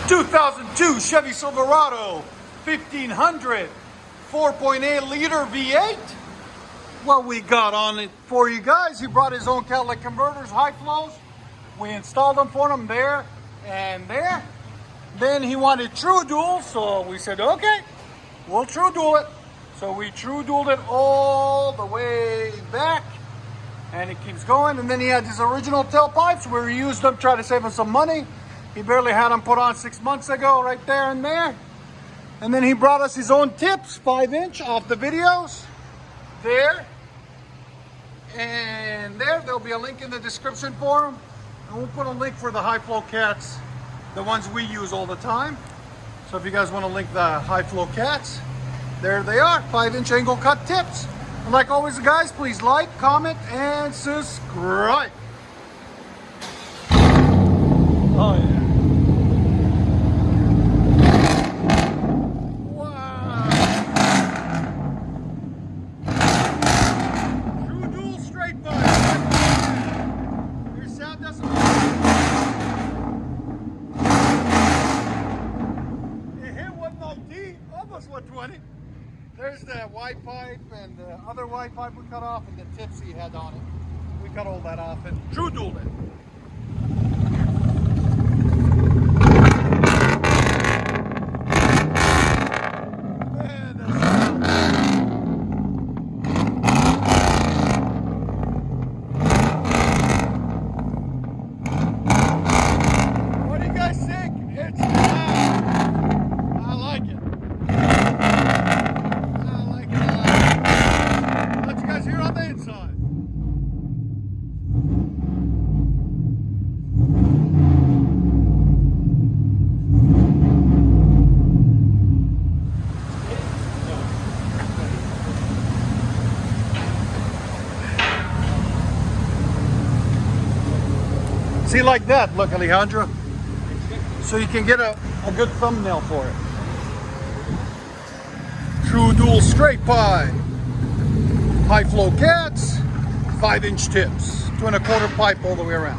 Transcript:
2002 Chevy Silverado 1500 4.8 liter V8. What we got on it for you guys, he brought his own catalytic converters, high flows. We installed them for him there and there. Then he wanted true dual, so we said, okay, we'll true dual it. So we true dualed it all the way back, and it keeps going. And then he had his original tailpipes. We reused them, tried to save him some money. He barely had them put on 6 months ago, right there and there. And then he brought us his own tips, 5-inch off the videos. There and there. There'll be a link in the description for him. And we'll put a link for the high flow cats, the ones we use all the time. So if you guys want to link the high flow cats, there they are, 5-inch angle cut tips. And like always, guys, please like, comment, and subscribe. Oh yeah. Wow. True dual straight bar. Your sound doesn't. It hit 190, almost 120. There's the white pipe and the other white pipe we cut off and the tips he had on it. We cut all that off and true dualed it. Man, that's what do you guys think? It's loud. I like it. Here on the inside. See, like that, look, Alejandro. So you can get a good thumbnail for it. True dual straight pipe. High flow cats, 5-inch tips, 2¼ pipe all the way around.